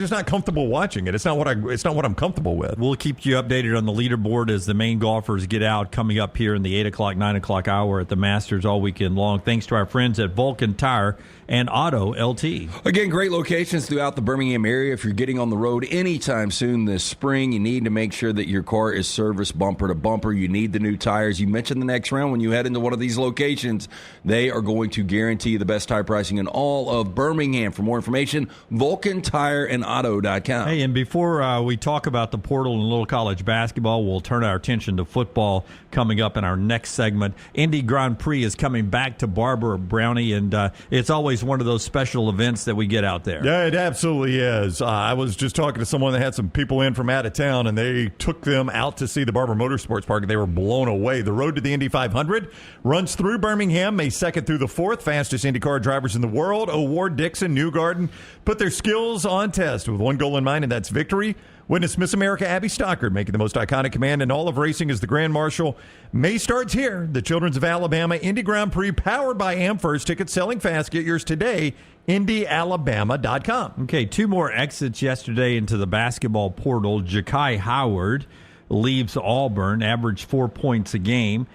just not comfortable watching it. It's not what I'm comfortable with. We'll keep you updated on the leaderboard as the main golfers get out coming up here in the 8 o'clock, 9 o'clock hour at the Masters all weekend long. Thanks to our friends at Vulcan Tire and Auto LT. Again, great locations throughout the Birmingham area. If you're getting on the road anytime soon this spring, you need to make sure that your car is serviced bumper to bumper. You need the new tires. You mentioned the next round when you head into one of these locations. They are going to guarantee the best tire pricing in all of Birmingham. For more information, VulcanTireandAuto.com. Hey, and before we talk about the portal and Little College basketball, we'll turn our attention to football coming up in our next segment. Indy Grand Prix is coming back to Barbara Brownie, and it's always one of those special events that we get out there. Yeah, it absolutely is. I was just talking to someone that had some people in from out of town, and they took them out to see the Barbara Motorsports Park, and they were blown away. The road to the Indy 500 runs through Birmingham, May 2nd through the 4th. Fastest IndyCar drivers in the world, O'Ward, Dixon, Newgarden, put their skills on test with one goal in mind, and that's victory. Witness Miss America Abby Stockard making the most iconic command in all of racing as the Grand Marshal. May starts here. The Children's of Alabama Indy Grand Prix powered by AmFirst. Tickets selling fast. Get yours today. IndyAlabama.com. Okay, 2 more exits yesterday into the basketball portal. Ja'Kai Howard leaves Auburn, averaged 4 points a game.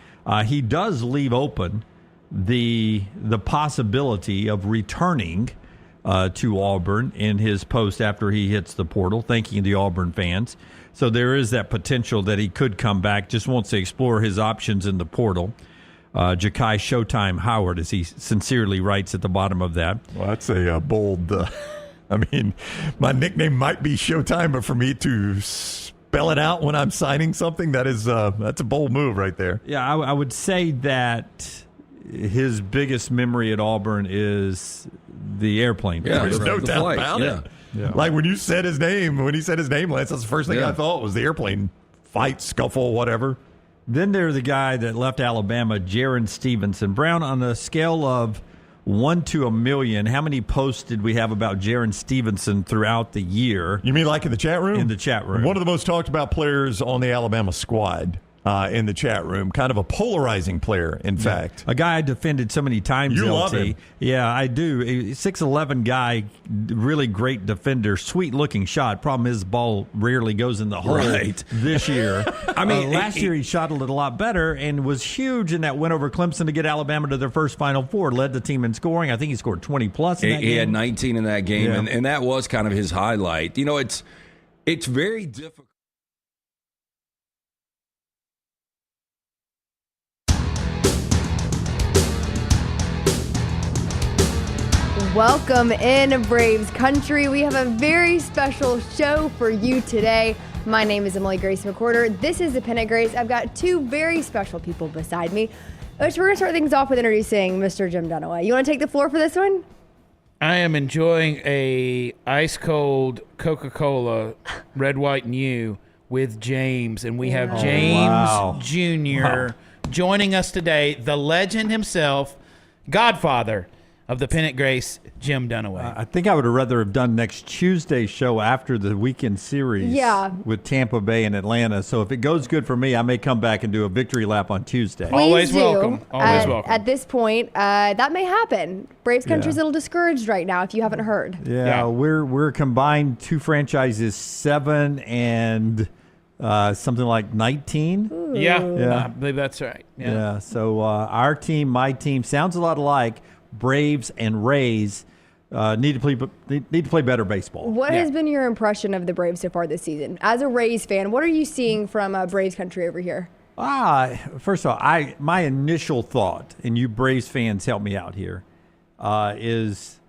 He does leave open the possibility of returning to Auburn in his post after he hits the portal, thanking the Auburn fans. So there is that potential that he could come back, just wants to explore his options in the portal. Ja'Kai Showtime Howard, as he sincerely writes at the bottom of that. Well, that's a bold, I mean, my nickname might be Showtime, but for me to spell it out when I'm signing something, that's a bold move right there. Yeah, I would say that his biggest memory at Auburn is the airplane. Yeah, there's no doubt about it. Yeah. Like when he said his name, Lance, that's the first thing I thought was the airplane fight, scuffle, whatever. Then there's the guy that left Alabama, Jaron Stevenson. Brown, on a scale of 1 to 1,000,000, how many posts did we have about Jaron Stevenson throughout the year? You mean like in the chat room? In the chat room. One of the most talked about players on the Alabama squad. In the chat room, kind of a polarizing player, in fact. A guy I defended so many times. You LT. love him. Yeah, I do. A 6'11" guy, really great defender, sweet-looking shot. Problem is, ball rarely goes in the hole this year. I mean, last year he shot it a lot better and was huge in that win over Clemson to get Alabama to their first Final Four. Led the team in scoring. I think he scored 20-plus in that game. He had 19 in that game, and that was kind of his highlight. You know, it's very difficult. Welcome in, Braves country. We have a very special show for you today. My name is Emily Grace McWhorter. This is the Pennant Grace. I've got 2 very special people beside me. Which we're going to start things off with introducing Mr. Jim Dunaway. You want to take the floor for this one? I am enjoying a ice-cold Coca-Cola, red, white, and you with James. And we have James Jr. joining us today, the legend himself, godfather of the Pennant Grace, Jim Dunaway. I think I would have rather have done next Tuesday's show after the weekend series with Tampa Bay and Atlanta. So if it goes good for me, I may come back and do a victory lap on Tuesday. Always welcome. Always welcome. At this point, that may happen. Braves country's a little discouraged right now, if you haven't heard. Yeah. We're combined 2 franchises, 7 and something like 19. Yeah, I believe that's right. Yeah. So our team, my team, sounds a lot alike. Braves and Rays need to play better baseball. What has been your impression of the Braves so far this season? As a Rays fan, what are you seeing from Braves country over here? First of all, my initial thought, and you Braves fans help me out here, is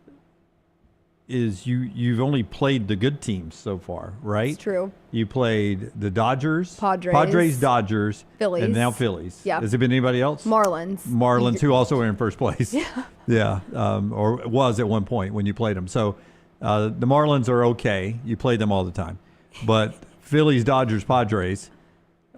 you've only played the good teams so far, right? It's true. You played the Dodgers, Padres, Dodgers, Phillies, and now Phillies. Yeah. Has it been anybody else? Marlins, who also are in first place. Yeah, or was at one point when you played them. So the Marlins are okay. You play them all the time, but Phillies, Dodgers, Padres.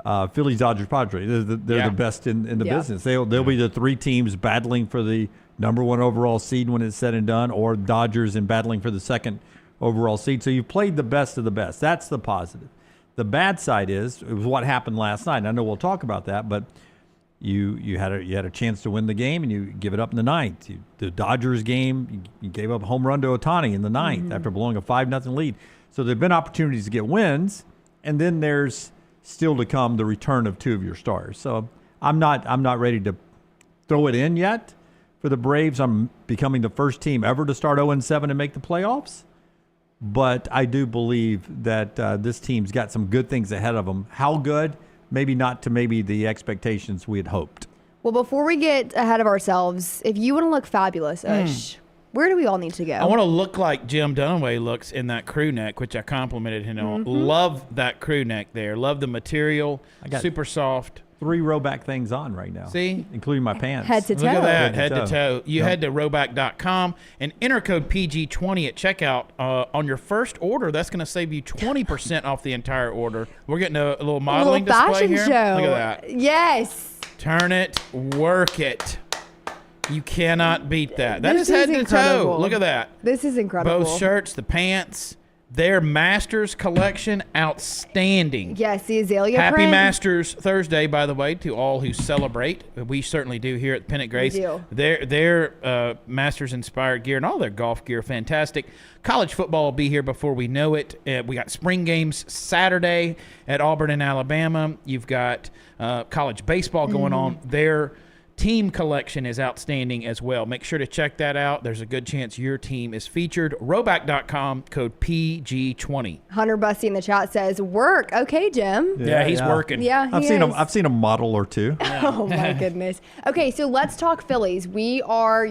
They're the best in the business. They'll be the 3 teams battling for the number 1 overall seed when it's said and done, or Dodgers and battling for the 2nd overall seed. So you've played the best of the best. That's the positive. The bad side is it was what happened last night. And I know we'll talk about that, but you had a chance to win the game and you give it up in the 9th. The Dodgers game, you gave up a home run to Ohtani in the 9th after blowing a 5-0 lead. So there have been opportunities to get wins, and then there's still to come the return of 2 of your stars. So I'm not ready to throw it in yet for the Braves. I'm becoming the first team ever to start 0-7 and make the playoffs. But I do believe that this team's got some good things ahead of them. How good? Maybe not to maybe the expectations we had hoped. Well, before we get ahead of ourselves, if you want to look fabulous, Ush, where do we all need to go? I want to look like Jim Dunaway looks in that crew neck, which I complimented him on. Love that crew neck there. Love the material. Super soft. 3 rowback things on right now. See? Including my pants. Head to toe. Look at that, Head to head to toe. You head to rowback.com and enter code PG20 at checkout on your first order. That's going to save you 20% off the entire order. We're getting a little modeling display fashion here. show. Look at that. Yes. Turn it, work it. You cannot beat that. That This is head is to incredible. toe. Look at that. This is incredible. Both shirts, the pants, their Masters collection, outstanding. Yes, the azalea Happy print. Masters Thursday, by the way, to all who celebrate. We certainly do here at Pennant Grace. We do. Their Masters-inspired gear and all their golf gear, fantastic. College football will be here before we know it. We got spring games Saturday at Auburn and Alabama. You've got college baseball going on. Their team collection is outstanding as well. Make sure to check that out. There's a good chance your team is featured. Rowback.com, code PG20. Hunter Bussey in the chat says, work. Okay, Jim. Yeah, he's working. Yeah, I've he seen is. I've seen a model or two. Oh, my goodness. Okay, so let's talk Phillies. We are,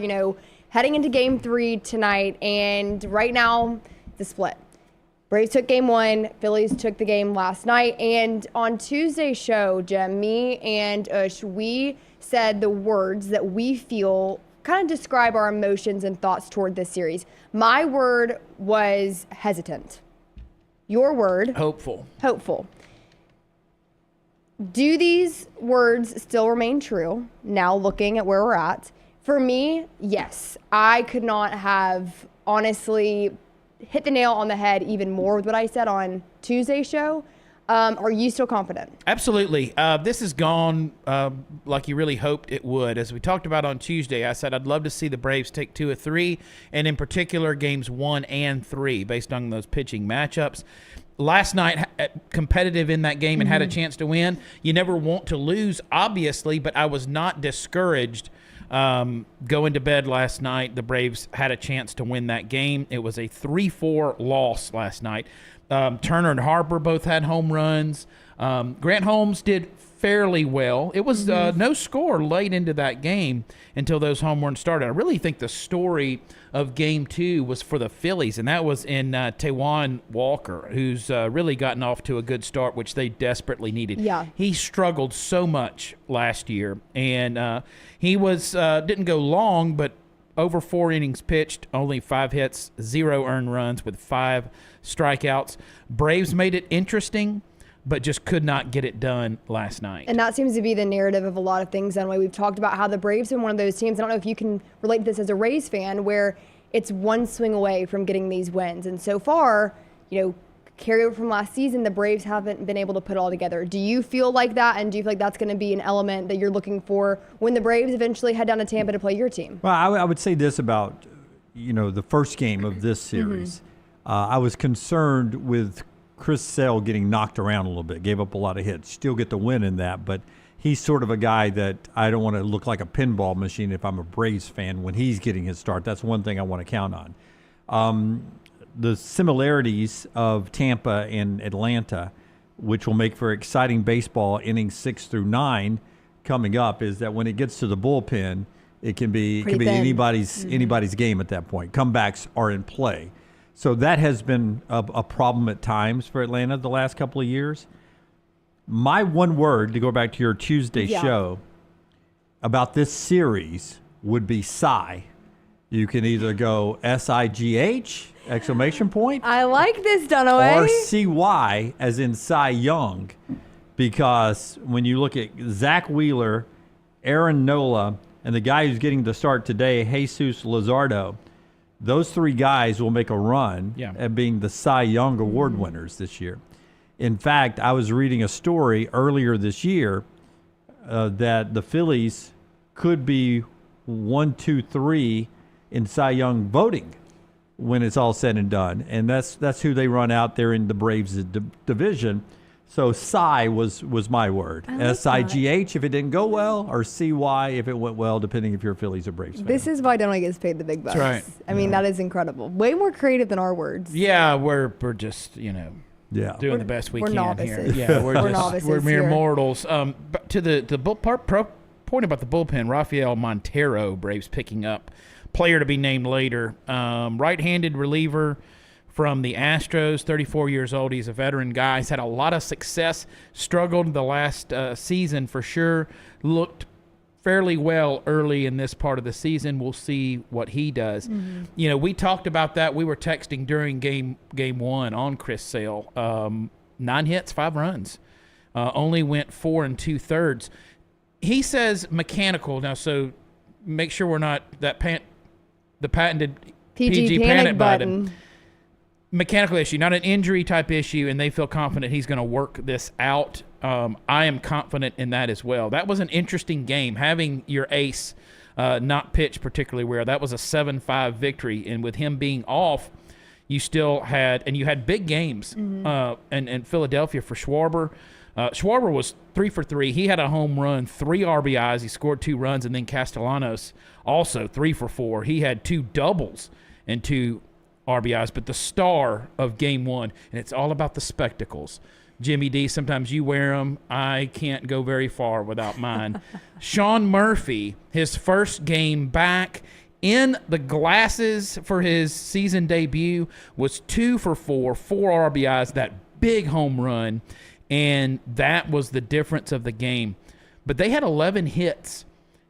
heading into game 3 tonight, and right now, the split. Braves took game 1, Phillies took the game last night, and on Tuesday's show, Jim, me and Ush, we said the words that we feel kind of describe our emotions and thoughts toward this series. My word was hesitant. Your word? Hopeful. Hopeful. Do these words still remain true now looking at where we're at? For me, yes. I could not have honestly hit the nail on the head even more with what I said on Tuesday's show. Are you still confident? Absolutely. This has gone like you really hoped it would. As we talked about on Tuesday, I said I'd love to see the Braves take 2 of 3, and in particular games 1 and 3 based on those pitching matchups. Last night, competitive in that game and had a chance to win. You never want to lose, obviously, but I was not discouraged going to bed last night. The Braves had a chance to win that game. It was a 3-4 loss last night. Turner and Harper both had home runs. Grant Holmes did fairly well. It was no score late into that game until those home runs started. I really think the story of Game 2 was for the Phillies, and that was in Taijuan Walker, who's really gotten off to a good start, which they desperately needed. Yeah. He struggled so much last year, and he was didn't go long, but over 4 innings pitched, only 5 hits, 0 earned runs with 5 strikeouts. Braves made it interesting, but just could not get it done last night. And that seems to be the narrative of a lot of things, Dunaway. We've talked about how the Braves are one of those teams, I don't know if you can relate to this as a Rays fan, where it's one swing away from getting these wins. And so far, carryover from last season, the Braves haven't been able to put it all together. Do you feel like that, and do you feel like that's going to be an element that you're looking for when the Braves eventually head down to Tampa to play your team? Well, I would say this about the first game of this series. I was concerned with Chris Sale getting knocked around a little bit, gave up a lot of hits. Still get the win in that, but he's sort of a guy that I don't want to look like a pinball machine if I'm a Braves fan when he's getting his start. That's one thing I want to count on. The similarities of Tampa and Atlanta, which will make for exciting baseball innings 6 through 9 coming up, is that when it gets to the bullpen, it can be anybody's game at that point. Comebacks are in play. So that has been a problem at times for Atlanta the last couple of years. My one word, to go back to your Tuesday show, about this series would be sigh. You can either go S-I-G-H, exclamation point. I like this, Dunaway. Or C-Y, as in Cy Young. Because when you look at Zach Wheeler, Aaron Nola, and the guy who's getting the start today, Jesus Luzardo, those 3 guys will make a run at being the Cy Young Award winners this year. In fact, I was reading a story earlier this year that the Phillies could be 1, 2, 3 in Cy Young voting when it's all said and done. And that's who they run out there in the Braves division. So Cy was my word. S-I-G-H if it didn't go well, or C-Y if it went well, depending if you're a Phillies or Braves fan. This is why Dunaway gets paid the big bucks. That's right. I mean, that is incredible. Way more creative than our words. Yeah, we're just doing the best we we're can novices. here. Yeah, We're novices we're mere here. mortals. But to the point about the bullpen, Rafael Montero, Braves picking up, player to be named later, right-handed reliever from the Astros, 34 years old. He's a veteran guy. He's had a lot of success, struggled the last season for sure, looked fairly well early in this part of the season. We'll see what he does. Mm-hmm. We talked about that. We were texting during game one on Chris Sale. 9 hits, 5 runs. Only went 4 2/3. He says mechanical. Now, so make sure we're not the patented PG panic button. Mechanical issue, not an injury type issue, and they feel confident he's going to work this out. I am confident in that as well. That was an interesting game, having your ace not pitch particularly well. That was a 7-5 victory, and with him being off, you still had, and you had big games in Philadelphia for Schwarber. Schwarber was 3 for 3. He had a home run, 3 RBIs. He scored 2 runs, and then Castellanos also 3 for 4. He had 2 doubles and 2 RBIs, but the star of game one, and it's all about the spectacles. Jimmy D, sometimes you wear them. I can't go very far without mine. Sean Murphy, his first game back in the glasses for his season debut, was 2 for 4, 4 RBIs, that big home run, and that was the difference of the game. But they had 11 hits,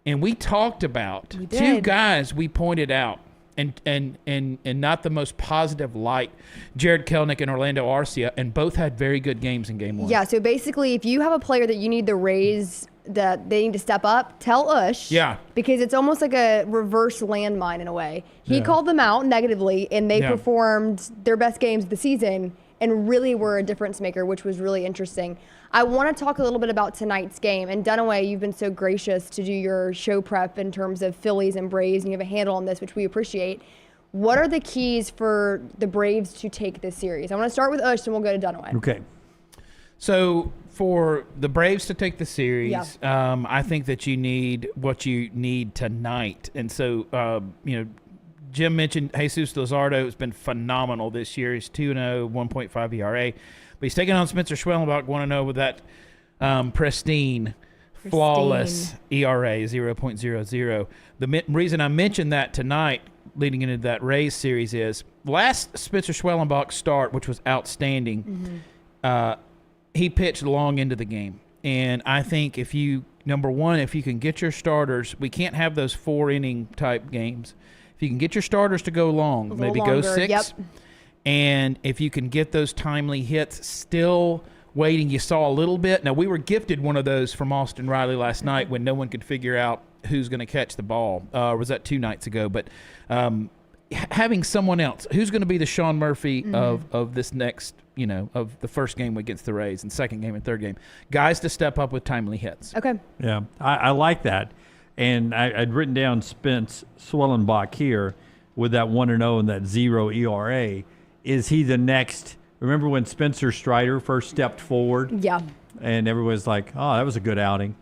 and we talked about 2 guys we pointed out. And not the most positive light, Jared Kelenic and Orlando Arcia, and both had very good games in game one. Yeah, so basically, if you have a player that you need the Rays, that they need to step up, tell Ush. Yeah. Because it's almost like a reverse landmine in a way. He called them out negatively, and they performed their best games of the season and really were a difference maker, which was really interesting. I want to talk a little bit about tonight's game. And Dunaway, you've been so gracious to do your show prep in terms of Phillies and Braves, and you have a handle on this, which we appreciate. What are the keys for the Braves to take this series? I want to start with Ush, and we'll go to Dunaway. Okay. So for the Braves to take the series, I think that you need what you need tonight. And so, Jim mentioned Jesus Luzardo has been phenomenal this year. He's 2-0, 1.5 ERA. But he's taking on Spencer Schwellenbach, 1-0 with that pristine, flawless ERA, 0.00. The reason I mentioned that tonight, leading into that Rays series, is last Spencer Schwellenbach start, which was outstanding, he pitched long into the game. And I think if you can get your starters, we can't have those 4-inning type games. If you can get your starters to go long, maybe go 6. And if you can get those timely hits, still waiting, you saw a little bit. Now, we were gifted one of those from Austin Riley last night when no one could figure out who's going to catch the ball. Or was that 2 nights ago? But having someone else, who's going to be the Sean Murphy of this next, of the first game against the Rays and second game and third game, guys to step up with timely hits. Okay. Yeah, I like that. And I'd written down Spence Schwellenbach here with that 1-0 and that 0 ERA. Is he the next? Remember when Spencer Strider first stepped forward? Yeah. And everyone's like, oh, that was a good outing.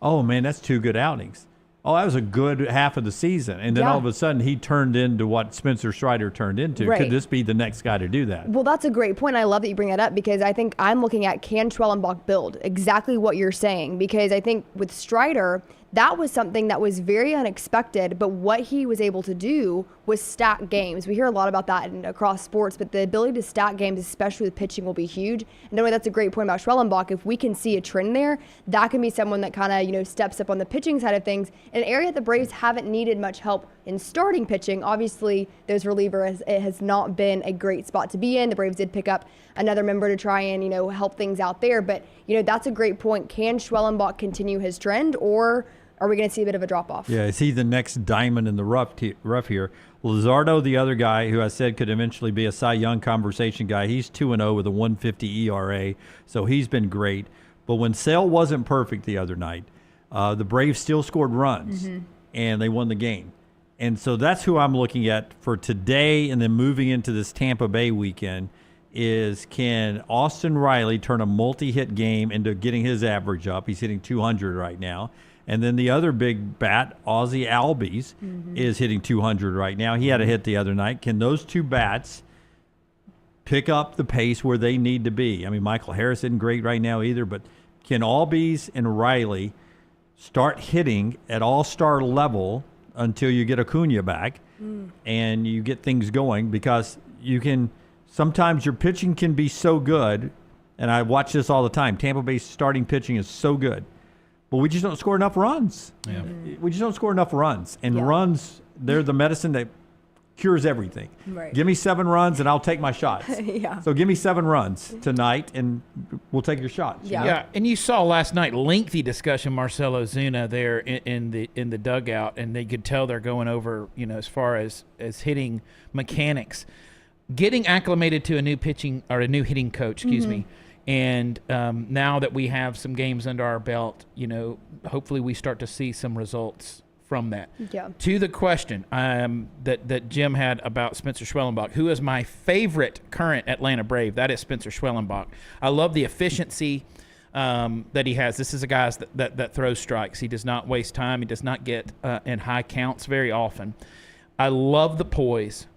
Oh, man, that's 2 good outings. Oh, that was a good half of the season. And then all of a sudden he turned into what Spencer Strider turned into. Right. Could this be the next guy to do that? Well, that's a great point. I love that you bring that up because I think I'm looking at can Schwellenbach build exactly what you're saying, because I think with Strider, that was something that was very unexpected, but what he was able to do was stack games. We hear a lot about that across sports, but the ability to stack games, especially with pitching, will be huge. And anyway, that's a great point about Schwellenbach. If we can see a trend there, that can be someone that kind of, steps up on the pitching side of things. In an area that the Braves haven't needed much help in starting pitching, obviously those relievers, it has not been a great spot to be in. The Braves did pick up another member to try and, help things out there. But, that's a great point. Can Schwellenbach continue his trend, or are we going to see a bit of a drop-off? Yeah, is he the next diamond in the rough here? Luzardo, the other guy who I said could eventually be a Cy Young conversation guy, he's 2-0 with a 150 ERA, so he's been great. But when Sale wasn't perfect the other night, the Braves still scored runs, and they won the game. And so that's who I'm looking at for today and then moving into this Tampa Bay weekend is can Austin Riley turn a multi-hit game into getting his average up? He's hitting 200 right now. And then the other big bat, Ozzie Albies, is hitting 200 right now. He had a hit the other night. Can those two bats pick up the pace where they need to be? I mean, Michael Harris isn't great right now either, but can Albies and Riley start hitting at all-star level until you get Acuna back and you get things going? Because you can sometimes your pitching can be so good, and I watch this all the time. Tampa Bay's starting pitching is so good, but we just don't score enough runs. Yeah. We just don't score enough runs. And runs, they're the medicine that cures everything. Right. Give me 7 runs and I'll take my shots. So give me 7 runs tonight and we'll take your shots. Yeah, and you saw last night lengthy discussion Marcell Ozuna there in the dugout, and they could tell they're going over, as far as hitting mechanics, getting acclimated to a new pitching or a new hitting coach, excuse me. And now that we have some games under our belt, hopefully we start to see some results from that. Yeah. To the question that Jim had about Spencer Schwellenbach, who is my favorite current Atlanta Brave. That is Spencer Schwellenbach. I love the efficiency that he has. This is a guy that throws strikes. He does not waste time. He does not get in high counts very often. I love the poise.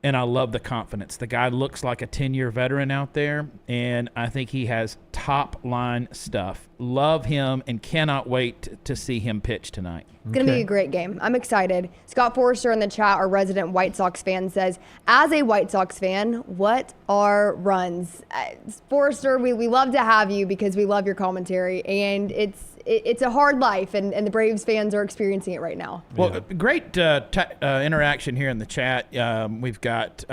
And I love the confidence. The guy looks like a 10-year veteran out there, and I think he has top-line stuff. Love him and cannot wait to see him pitch tonight. It's going to be a great game. I'm excited. Scott Forrester in the chat, our resident White Sox fan, says, as a White Sox fan, what are runs? Forrester, we love to have you because we love your commentary, and it's a hard life, and the Braves fans are experiencing it right now. Well, great interaction here in the chat. We've got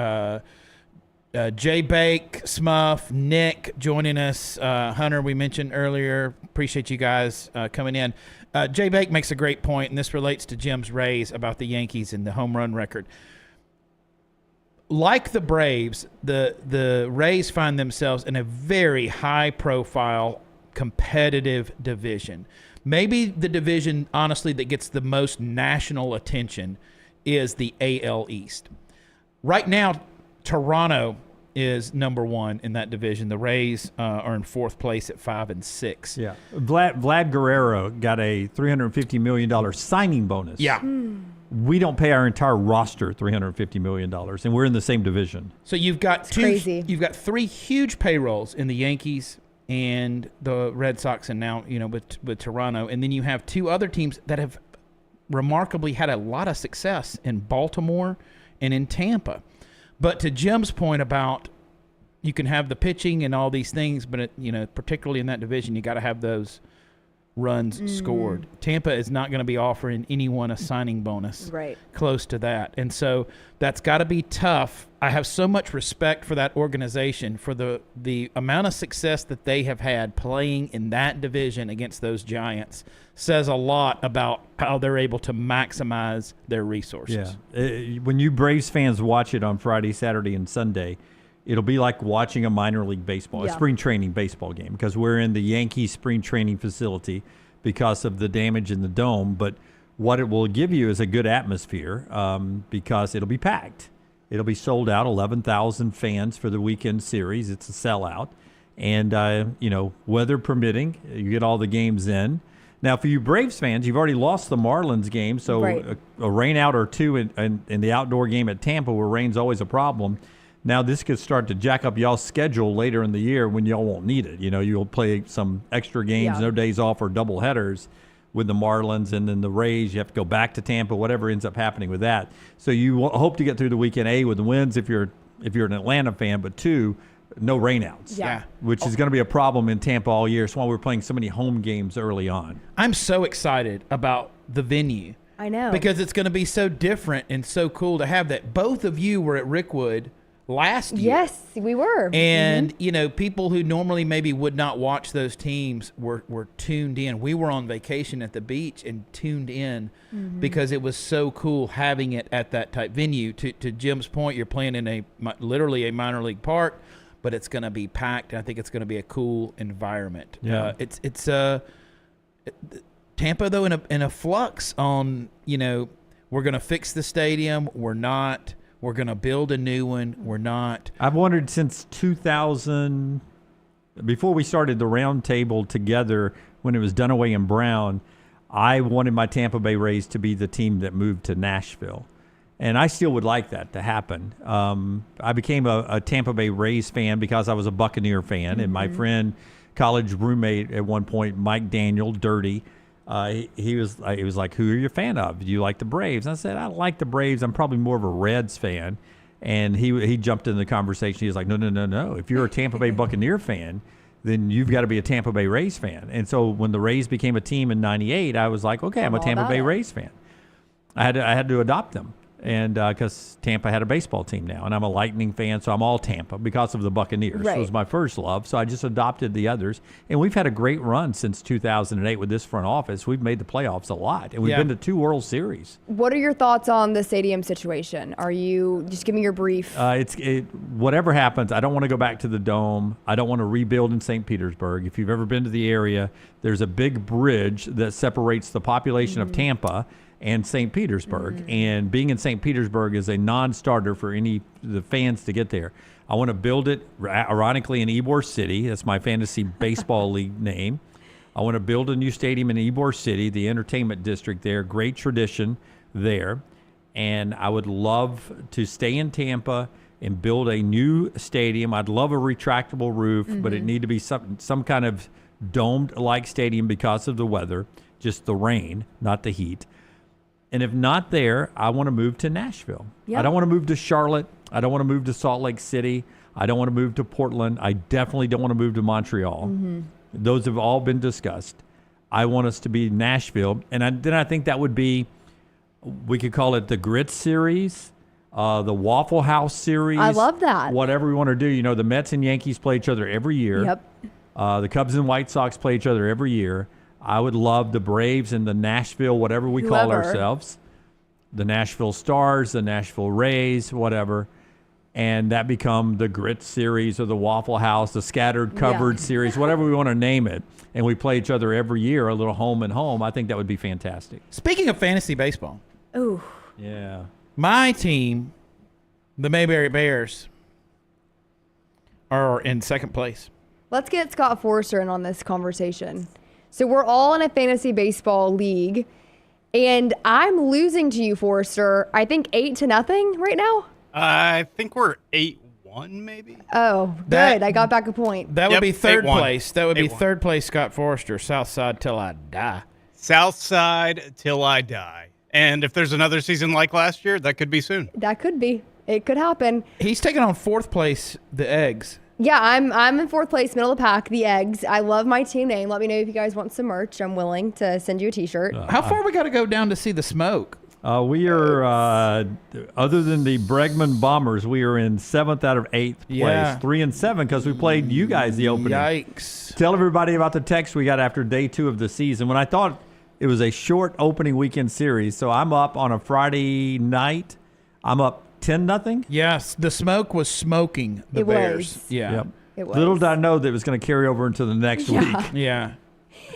Jay Bake, Smuff, Nick joining us. Hunter, we mentioned earlier. Appreciate you guys coming in. Jay Bake makes a great point, and this relates to Jim's Rays about the Yankees and the home run record. Like the Braves, the Rays find themselves in a very high-profile, competitive division. Maybe the division, honestly, that gets the most national attention is the AL East. Right now, Toronto is number 1 in that division. The Rays are in 4th place at 5-6. Yeah, Vlad Guerrero got a $350 million signing bonus. Yeah. We don't pay our entire roster $350 million, and we're in the same division. So you've got crazy. You've got 3 huge payrolls in the Yankees and the Red Sox, and now with Toronto, and then you have 2 other teams that have remarkably had a lot of success in Baltimore and in Tampa. But to Jim's point about you can have the pitching and all these things, but particularly in that division, you got to have those runs scored. Tampa is not going to be offering anyone a signing bonus close to that. And so that's got to be tough. I have so much respect for that organization, for the amount of success that they have had playing in that division against those giants. Says a lot about how they're able to maximize their resources. Yeah. When you Braves fans watch it on Friday, Saturday, and Sunday, it'll be like watching a minor league baseball, a spring training baseball game, because we're in the Yankees spring training facility because of the damage in the dome. But what it will give you is a good atmosphere because it'll be packed. It'll be sold out, 11,000 fans for the weekend series. It's a sellout. And, weather permitting, you get all the games in. Now, for you Braves fans, you've already lost the Marlins game, so a rain out or 2 in the outdoor game at Tampa where rain's always a problem. Now this could start to jack up y'all's schedule later in the year when y'all won't need it. You'll play some extra games, no days off or double headers with the Marlins, and then the Rays. You have to go back to Tampa, whatever ends up happening with that. So you hope to get through the weekend, A, with the wins if you're an Atlanta fan, but 2, no rainouts, which is going to be a problem in Tampa all year. That's why we're playing so many home games early on. I'm so excited about the venue. I know. Because it's going to be so different and so cool to have that. Both of you were at Rickwood last year. Yes, we were. And, people who normally maybe would not watch those teams were tuned in. We were on vacation at the beach and tuned in because it was so cool having it at that type venue. To Jim's point, you're playing in literally a minor league park, but it's going to be packed. And I think it's going to be a cool environment. Yeah. It's Tampa, though, in a flux on, we're going to fix the stadium. We're not. We're going to build a new one. We're not. I've wondered since 2000, before we started the round table together when it was Dunaway and Brown, I wanted my Tampa Bay Rays to be the team that moved to Nashville. And I still would like that to happen. I became a Tampa Bay Rays fan because I was a Buccaneer fan. And my friend, college roommate at one point, Mike Daniel, Dirty, he was like, who are you a fan of? Do you like the Braves? And I said, I like the Braves. I'm probably more of a Reds fan. And he jumped in the conversation. He was like, no. If you're a Tampa Bay Buccaneer fan, then you've got to be a Tampa Bay Rays fan. And so when the Rays became a team in '98, I was like, okay, I'm a Tampa Bay Rays fan. I had to adopt them. And because Tampa had a baseball team now, and I'm a Lightning fan, so I'm all Tampa because of the Buccaneers. Right. It was my first love, so I just adopted the others. And we've had a great run since 2008 with this front office. We've made the playoffs a lot, and we've been to 2 World Series. What are your thoughts on the stadium situation? Are you just give me your brief? Whatever happens, I don't want to go back to the Dome. I don't want to rebuild in St. Petersburg. If you've ever been to the area, there's a big bridge that separates the population of Tampa and St. Petersburg. And being in St. Petersburg is a non-starter for the fans to get there. I want to build it, ironically, in Ybor City. That's my fantasy baseball league name. I want to build a new stadium in Ybor City, the entertainment district there. Great tradition there. And I would love to stay in Tampa and build a new stadium. I'd love a retractable roof, but it need to be some kind of domed-like stadium because of the weather, just the rain, not the heat. And if not there, I want to move to Nashville. Yep. I don't want to move to Charlotte. I don't want to move to Salt Lake City. I don't want to move to Portland. I definitely don't want to move to Montreal. Those have all been discussed. I want us to be Nashville. And then I think that would be, we could call it the Grit Series, the Waffle House Series. I love that. Whatever we want to do. You know, the Mets and Yankees play each other every year. Yep. The Cubs and White Sox play each other every year. I would love the Braves and the Nashville, whatever we call ourselves, the Nashville Stars, the Nashville Rays, whatever, and that become the Grit Series or the Waffle House, the Scattered Covered Series, whatever we want to name it, and we play each other every year, a little home and home. I think that would be fantastic. Speaking of fantasy baseball, Ooh. Yeah. my team, the Mayberry Bears, are in second place. Let's get Scott Forrester in on this conversation. So we're all in a fantasy baseball league, and I'm losing to you, Forrester. I think 8-0 right now. I think we're 8-1, maybe. Oh, good. That- I got back a point. That would Yep, be third 8-1. place. That would be 8-1. third place, Scott Forrester, Southside till I die. South side till I die. And if there's another season like last year, that could be soon. That could be. It could happen. He's taking on fourth place, the Eggs. Yeah, I'm in 4th place, middle of the pack, the Eggs. I love my team name. Let me know if you guys want some merch. I'm willing to send you a T-shirt. How far we got to go down to see the smoke? We are, other than the Bregman Bombers, we are in 7th out of 8th place. Yeah. 3-7 because we played you guys the opening. Yikes. Tell everybody about the text we got after day 2 of the season when I thought it was a short opening weekend series. So I'm up on a Friday night. I'm up 10-0. Yes, the smoke was smoking the It Bears. was. Yeah. Yep. It was. Little did I know that it was going to carry over into the next week. Yeah.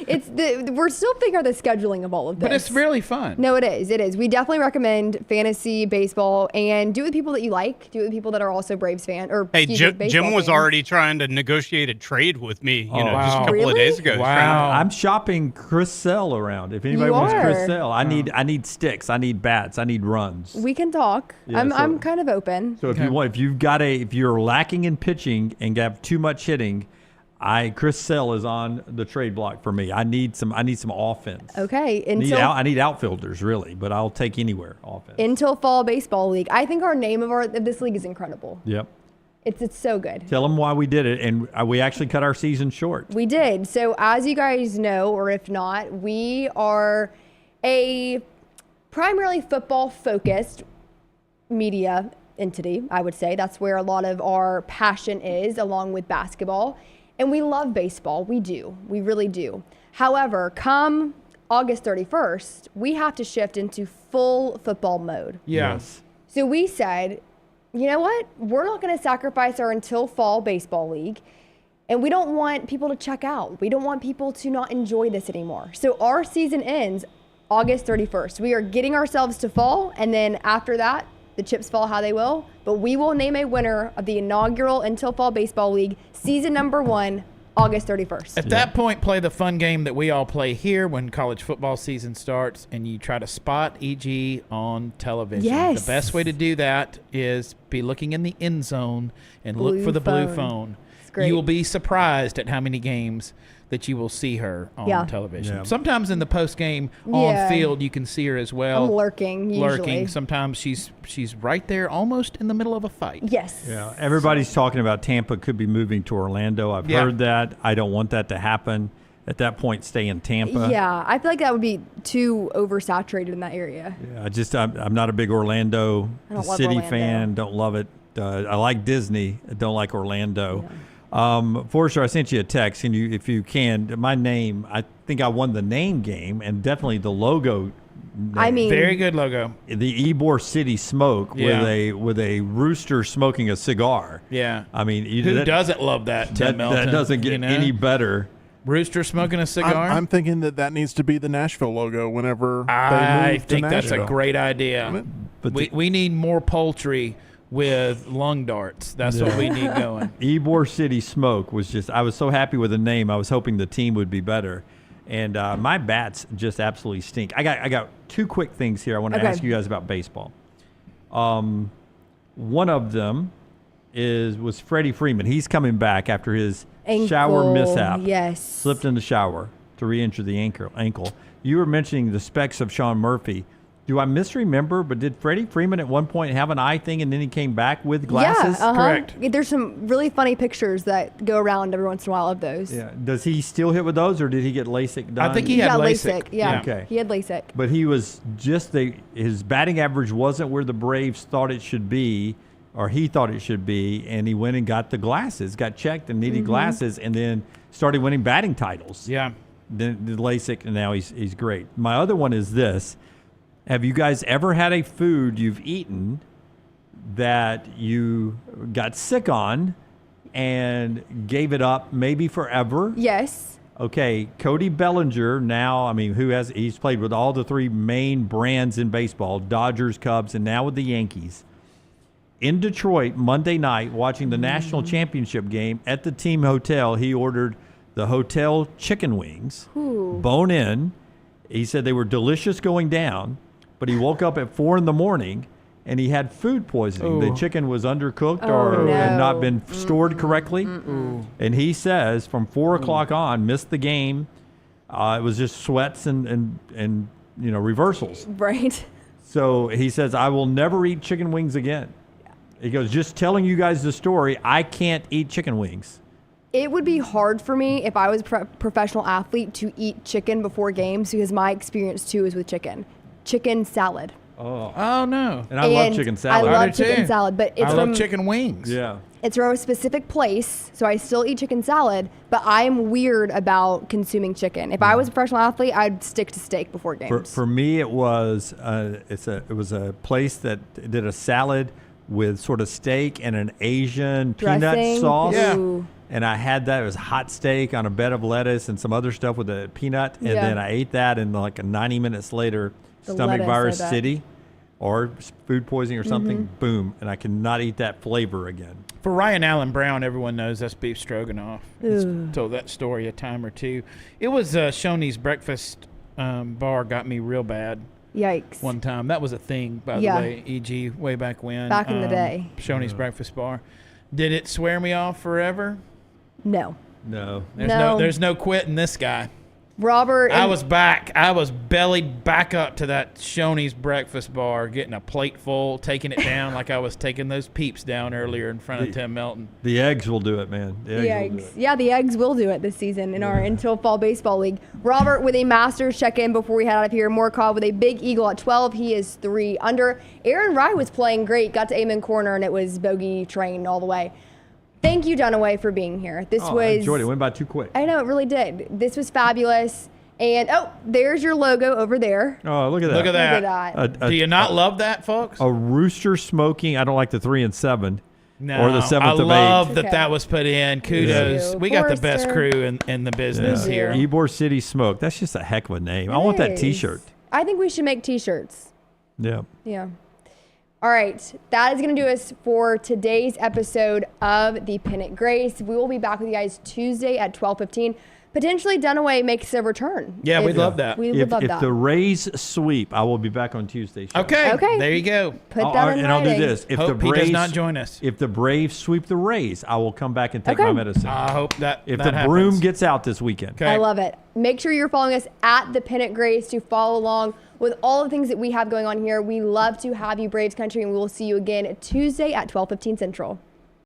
We're still figuring out the scheduling of all of this. But it's really fun. No, it is. It is. We definitely recommend fantasy baseball and do it with people that you like. Do it with people that are also Braves fan or Hey, excuse me, baseball Jim was fans. already trying to negotiate a trade with me, just a wow. couple Really? of days ago. He's Wow. I'm shopping Chris Sell around. If anybody You wants are? Chris Sell, I need sticks. I need bats. I need runs. We can talk. Yeah, I'm kind of open. So if you're lacking in pitching and have too much hitting, Chris Sell is on the trade block for me. I need some offense. Okay. I need outfielders really, but I'll take anywhere offense. Until fall baseball league. I think our name of this league is incredible. Yep. It's so good. Tell them why we did it, and we actually cut our season short. We did. So as you guys know, or if not, we are a primarily football focused media entity, I would say. That's where a lot of our passion is, along with basketball. And we love baseball. We do. We really do. However, come August 31st, we have to shift into full football mode. Yeah. Yes. So we said, you know what? We're not going to sacrifice our until fall baseball league. And we don't want people to check out. We don't want people to not enjoy this anymore. So our season ends August 31st. We are getting ourselves to fall, and then after that, the chips fall how they will. But we will name a winner of the inaugural Until Fall Baseball League, season number 1, August 31st. At that point, play the fun game that we all play here when college football season starts, and you try to spot EG on television. Yes. The best way to do that is be looking in the end zone and look for the blue phone. It's great. You will be surprised at how many games that you will see her on television. Yeah. Sometimes in the post game Yeah. on field, you can see her as well. I'm lurking, usually. Lurking. Sometimes she's right there, almost in the middle of a fight. Yes. Yeah, everybody's talking about Tampa could be moving to Orlando. I've heard that. I don't want that to happen. At that point, stay in Tampa. Yeah, I feel like that would be too oversaturated in that area. Yeah, I'm not a big Orlando I don't love city Orlando. fan. Don't love it. I like Disney. I don't like Orlando. Yeah. Forrester, I sent you a text. Can you, if you can, my name? I think I won the name game and definitely the logo. I mean, Very good logo. The Ybor City Smoke Yeah. with a rooster smoking a cigar. Yeah. I mean, Who doesn't love that, Tim Melton? that doesn't get you know? any better. Rooster smoking a cigar? I'm thinking that needs to be the Nashville logo whenever they I move to think that's a Nashville. great idea. But we need more poultry with lung darts. That's what we need going. Ybor City Smoke was just, I was so happy with the name. I was hoping the team would be better. And my bats just absolutely stink. I got two quick things here I want to ask you guys about baseball. One of them was Freddie Freeman. He's coming back after his shower Ankle, mishap. yes. Slipped in the shower to re-injure the ankle. You were mentioning the specs of Sean Murphy. Do I misremember, but did Freddie Freeman at one point have an eye thing and then he came back with glasses? Yeah, Correct. There's some really funny pictures that go around every once in a while of those. Yeah. Does he still hit with those, or did he get LASIK done? I think he He had got LASIK. Yeah. Okay. He had LASIK. But he was just his batting average wasn't where the Braves thought it should be, or he thought it should be, and he went and got the glasses, got checked and needed glasses, and then started winning batting titles. Yeah. Then the LASIK, and now he's great. My other one is this. Have you guys ever had a food you've eaten that you got sick on and gave it up maybe forever? Yes. Okay, Cody Bellinger now, he's played with all the three main brands in baseball, Dodgers, Cubs, and now with the Yankees. In Detroit, Monday night, watching the national championship game at the team hotel, he ordered the hotel chicken wings, bone in. He said they were delicious going down, but he woke up at 4 a.m. and he had food poisoning. The chicken was undercooked or had not been stored correctly. And he says from 4 o'clock on, missed the game. It was just sweats and reversals. Right. So he says, I will never eat chicken wings again. He goes, just telling you guys the story, I can't eat chicken wings. It would be hard for me if I was a professional athlete to eat chicken before games because my experience too is with chicken salad. Oh, no. And I love chicken salad. I love do chicken too. salad, but it's I from love chicken wings. Yeah. it's from a specific place, so I still eat chicken salad, but I'm weird about consuming chicken. If I was a professional athlete, I'd stick to steak before games. For me, it was it was a place that did a salad with sort of steak and an Asian peanut Dressing. sauce. Yeah. Ooh. And I had that. It was hot steak on a bed of lettuce and some other stuff with a peanut. And Yeah. then I ate that, and like 90 minutes later, The stomach lettuce, virus I bet. city or food poisoning or something, Mm-hmm. boom. And I cannot eat that flavor again. For Ryan Allen Brown, everyone knows that's beef stroganoff. He's Ooh. told that story a time or two. It was Shoney's breakfast bar got me real bad Yikes. one time. That was a thing, by Yeah. the way, E.G., way back when. Back in the day. Shoney's breakfast bar. Did it swear me off forever? No. No. There's no quitting this guy. Robert. I was back. I was bellied back up to that Shoney's breakfast bar, getting a plate full, taking it down like I was taking those peeps down earlier in front of Tim Melton. The eggs will do it, man. The eggs will do it. Yeah, the eggs will do it this season in our Until Fall Baseball League. Robert with a Masters check-in before we head out of here. Morkov with a big eagle at 12. He is 3 under. Aaron Rye was playing great. Got to Amen Corner, and it was bogey train all the way. Thank you, Dunaway, for being here. This I was... enjoyed it. It went by too quick. I know, it really did. This was fabulous. And, there's your logo over there. Oh, look at that. Look at that. Look at that. Do you not love that, folks? A rooster smoking. I don't like the 3 and 7. No, Or the 7th I of 8. love that Okay. that was put in. Kudos. Yeah. We got the best Forrester. crew in the business Yeah. here. Ybor City Smoke. That's just a heck of a name. I want that It is. T-shirt. I think we should make T-shirts. Yeah. Yeah. All right. That is going to do us for today's episode of the Pennant Grace. We will be back with you guys Tuesday at 12:15. Potentially Dunaway makes a return. Yeah, we'd love that. We would love If that. the Rays sweep, I will be back on Tuesday. Show. Okay. Okay. There you go. Put that in and I'll do writing. this. If Hope the he Braves does not join us. If the Braves sweep the Rays, I will come back and take Okay. my medicine. I hope that if that the happens. broom gets out this weekend. Okay. I love it. Make sure you're following us at the Pennant Grace to follow along with all the things that we have going on here. We love to have you, Braves Country, and we will see you again Tuesday at 12:15 Central.